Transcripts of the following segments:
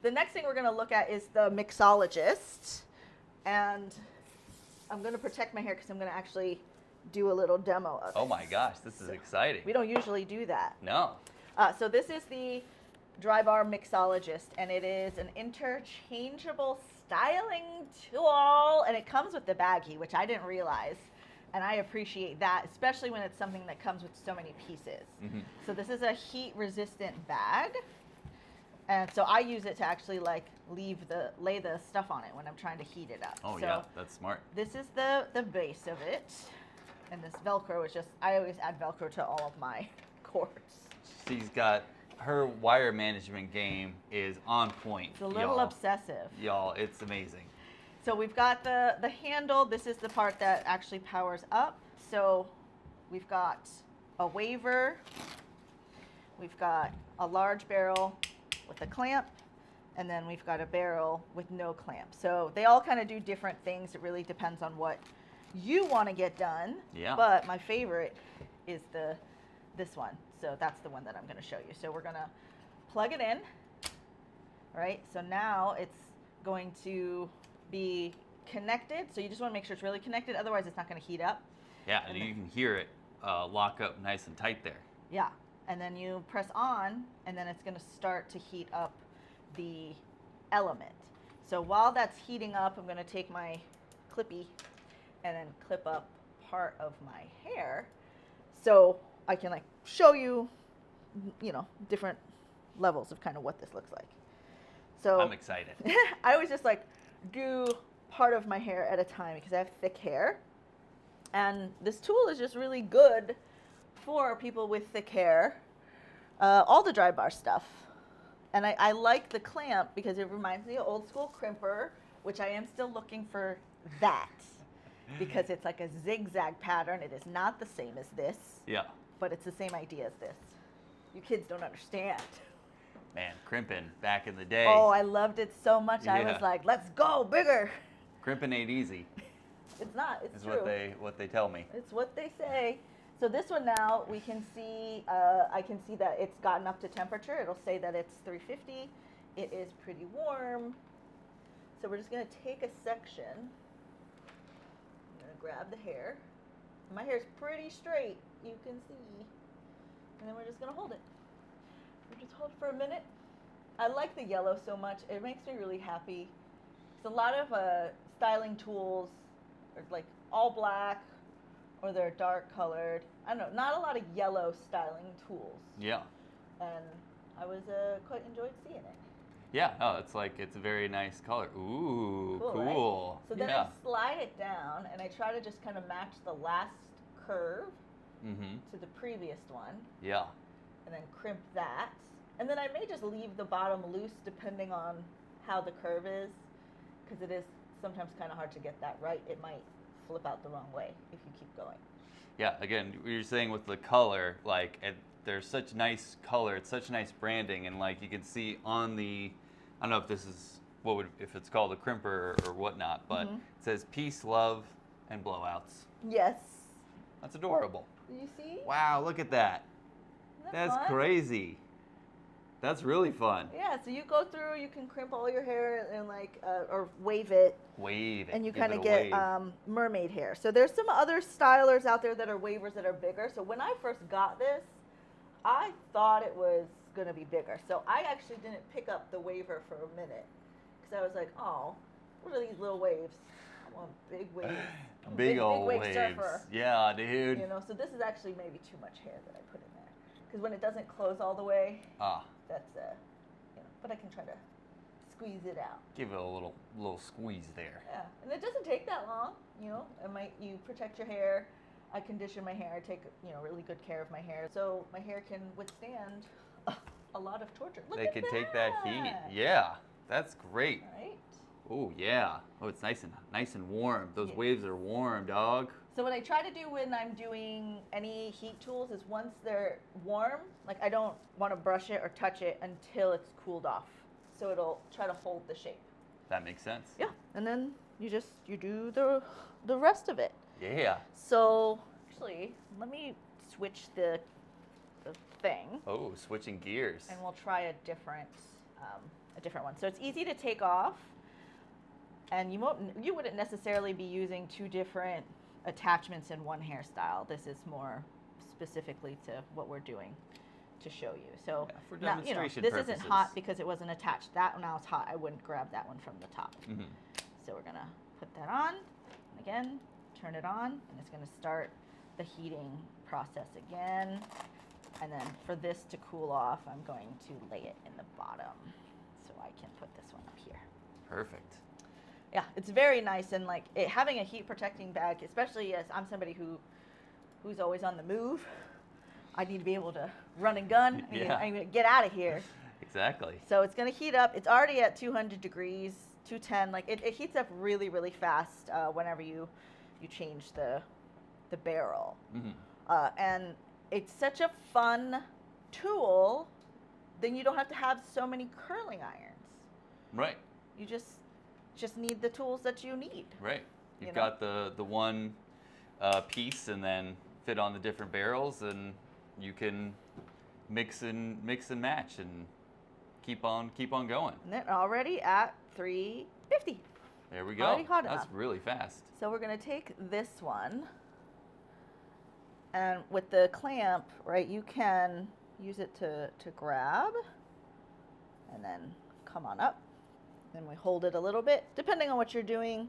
the next thing we're going to look at is the mixologist. And I'm going to protect my hair because I'm going to actually do a little demo of it. Oh my gosh, this is exciting. We don't usually do that. No. So this is the Dry Bar Mixologist, and it is an interchangeable styling tool, and it comes with the baggie, which I didn't realize. And I appreciate that, especially when it's something that comes with so many pieces. Mm-hmm. So this is a heat-resistant bag. And so I use it to actually like lay the stuff on it when I'm trying to heat it up. Oh so yeah, that's smart. this is the base of it. And this Velcro is just, I always add Velcro to all of my cords. She's got, her wire management game is on point. It's a little obsessive. Y'all, it's amazing. So we've got the handle. This is the part that actually powers up. So we've got a waver. We've got a large barrel with a clamp. And then we've got a barrel with no clamp. So they all kind of do different things. It really depends on what you want to get done. Yeah. But my favorite is this one. So that's the one that I'm going to show you. So we're going to plug it in. Right? So now it's going to be connected. So you just want to make sure it's really connected. Otherwise, it's not going to heat up. Yeah, and you can hear it lock up nice and tight there. Yeah. And then you press on, and then it's going to start to heat up the element. So while that's heating up, I'm going to take my clippy and then clip up part of my hair so I can like show you, different levels of kind of what this looks like. So I'm excited. I always just like do part of my hair at a time because I have thick hair. And this tool is just really good for people with thick hair, all the Dry Bar stuff. And I like the clamp because it reminds me of old school crimper, which I am still looking for that because it's like a zigzag pattern. It is not the same as this, Yeah. but it's the same idea as this. You kids don't understand. Man, crimping back in the day. Oh, I loved it so much. I Yeah. was like, let's go bigger. Crimping ain't easy. It's not. It's Is true. what they tell me. It's what they say. So this one now, we can see, I can see that it's gotten up to temperature. It'll say that it's 350. It is pretty warm. So we're just going to take a section. I'm going to grab the hair. My hair is pretty straight, you can see. And then we're just going to hold it. We'll just hold it for a minute. I like the yellow so much. It makes me really happy. It's a lot of styling tools are like all black, or they're dark colored. I don't know, not a lot of yellow styling tools. Yeah. And I was quite enjoyed seeing it. Yeah, no, it's a very nice color. Ooh, Cool, cool. right? So then yeah. I slide it down and I try to just kind of match the last curve Mm-hmm. to the previous one, Yeah. and then crimp that. And then I may just leave the bottom loose depending on how the curve is, because it is sometimes kind of hard to get that right. It might flip out the wrong way if you keep going. Yeah, again, you're saying with the color, there's such nice color, it's such nice branding, and like you can see on the, I don't know if this is if it's called a crimper or whatnot, but Mhm. it says peace, love, and blowouts. Yes. That's adorable. You see? Wow, look at that. Isn't that That's fun? crazy. That's really fun. Yeah, so you go through, you can crimp all your hair and or wave it, Wave it. and you give kind it of a get wave. mermaid hair. So there's some other stylers out there that are wavers that are bigger. So when I first got this, I thought it was going to be bigger. So I actually didn't pick up the waver for a minute because I was like, oh, what are these little waves? I want big waves. I'm a Big old wave waves. surfer. Yeah, dude. You know, so this is actually maybe too much hair that I put in there because when it doesn't close all the way, Ah, that's but I can try to squeeze it out. give it a little squeeze there. Yeah, and it doesn't take that long. You protect your hair. I condition my hair. I take really good care of my hair, so my hair can withstand a lot of torture. Look They at can that. take that heat. Yeah, that's great. Right. Oh yeah. Oh, it's nice and warm. Those Yeah. waves are warm, dog. So what I try to do when I'm doing any heat tools is once they're warm, like I don't want to brush it or touch it until it's cooled off. So it'll try to hold the shape. That makes sense. Yeah, and then you do the rest of it. Yeah. So actually, let me switch the thing, Oh, switching gears. and we'll try a different a different one. So it's easy to take off, and you wouldn't necessarily be using two different attachments in one hairstyle. This is more specifically to what we're doing to show you. So Yeah, for now, demonstration this purposes. isn't hot because it wasn't attached. That now it's hot. I wouldn't grab that one from the top. Mm-hmm. So we're gonna put that on. Again, turn it on, and it's gonna start the heating process again. And then for this to cool off, I'm going to lay it in the bottom so I can put this one up here. Perfect. Yeah, it's very nice, and like having a heat protecting bag, especially as I'm somebody who's always on the move. I need to be able to run and gun. Yeah. I'm gonna get out of here. Exactly. So it's gonna heat up. It's already at 200 degrees, 210. Like it heats up really, really fast whenever you change the barrel. Mm-hmm. And it's such a fun tool. Then you don't have to have so many curling irons. Right. You just need the tools that you need. Right. You've You know? got the one piece, and then fit on the different barrels, and you can mix and match and keep on going. And then already at 350. There we go. Already hot That's enough. really fast. So we're gonna take this one, and with the clamp, right, you can use it to grab, and then come on up. Then we hold it a little bit, depending on what you're doing.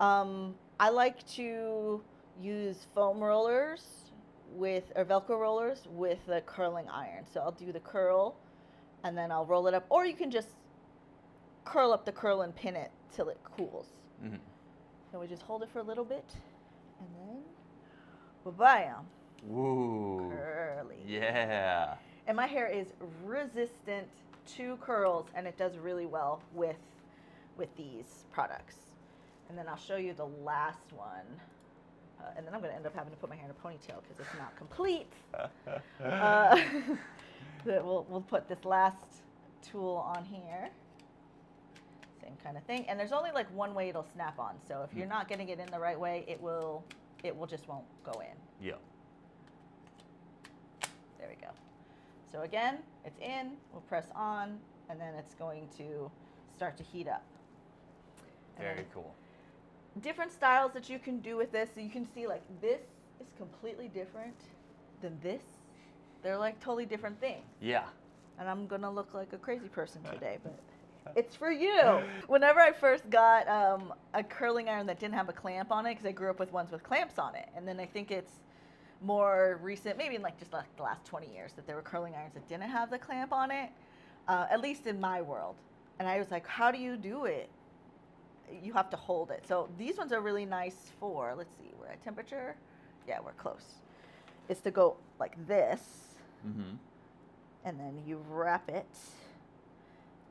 I like to use foam rollers or Velcro rollers with the curling iron. So I'll do the curl, and then I'll roll it up, or you can just curl up the curl and pin it till it cools. Mm-hmm. So we just hold it for a little bit, and then, bam, Woo. curly. Yeah. And my hair is resistant to curls, and it does really well with these products. And then I'll show you the last one, and then I'm going to end up having to put my hair in a ponytail because it's not complete. We'll put this last tool on here. Same kind of thing, and there's only like one way it'll snap on. So if you're not getting it in the right way, it will just won't go in. Yeah. There we go. So again, it's in, we'll press on, and then it's going to start to heat up. And Very then cool. different styles that you can do with this. So you can see like this is completely different than this. They're like totally different things. Yeah. And I'm gonna look like a crazy person today, but it's for you. Whenever I first got a curling iron that didn't have a clamp on it, because I grew up with ones with clamps on it, and then I think it's more recent, maybe in like just like the last 20 years, that there were curling irons that didn't have the clamp on it, at least in my world. And I was like, how do you do it? You have to hold it. So these ones are really nice for, let's see, we're at temperature. Yeah, we're close. It's to go like this, Mm-hmm. and then you wrap it.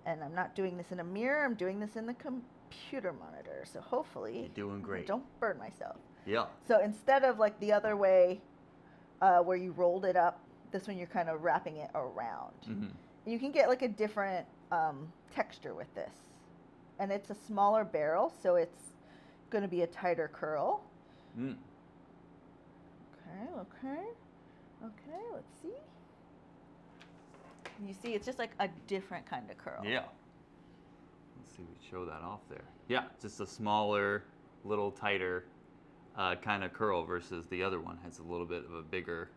And I'm not doing this in a mirror, I'm doing this in the computer monitor. So hopefully You're doing great. I don't burn myself. Yeah. So instead of like the other way where you rolled it up, this one you're kind of wrapping it around. Mm-hmm. You can get like a different texture with this. And it's a smaller barrel, so it's going to be a tighter curl. Mm. Okay, let's see. You see, it's just like a different kind of curl. Yeah. Let's see, we show that off there. Yeah, just a smaller, little tighter kind of curl versus the other one has a little bit of a bigger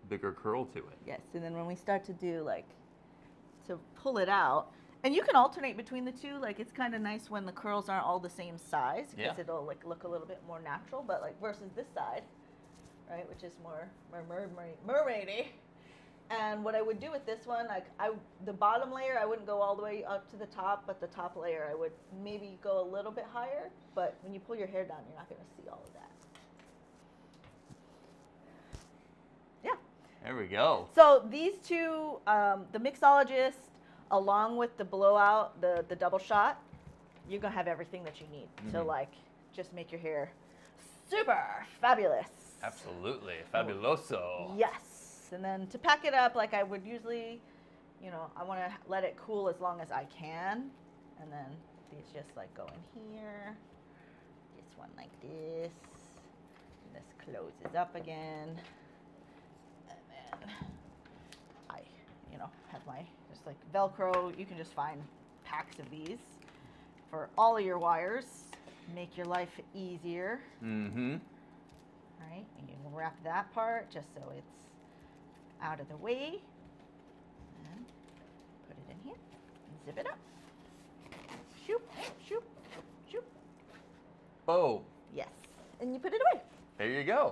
curl to it. Yes, and then when we start to do like, to pull it out, and you can alternate between the two. Like it's kind of nice when the curls aren't all the same size because Yeah. it'll like look a little bit more natural. But like versus this side, right, which is more mermaidy. And what I would do with this one, like the bottom layer, I wouldn't go all the way up to the top, but the top layer, I would maybe go a little bit higher. But when you pull your hair down, you're not going to see all of that. Yeah. There we go. So these two, the mixologist, along with the blowout, the double shot, you're going to have everything that you need. Mm-hmm. So like, just make your hair super fabulous. Absolutely. Fabuloso. Yes. And then to pack it up, like I would usually, I want to let it cool as long as I can. And then these just like go in here. This one like this. And this closes up again. And then I, have my, just like Velcro. You can just find packs of these for all of your wires. Make your life easier. Mm-hmm. Right? And you wrap that part just so it's out of the way. And put it in here. And zip it up. Shoop, shoop, shoop. Oh, Yes. And you put it away. there you go.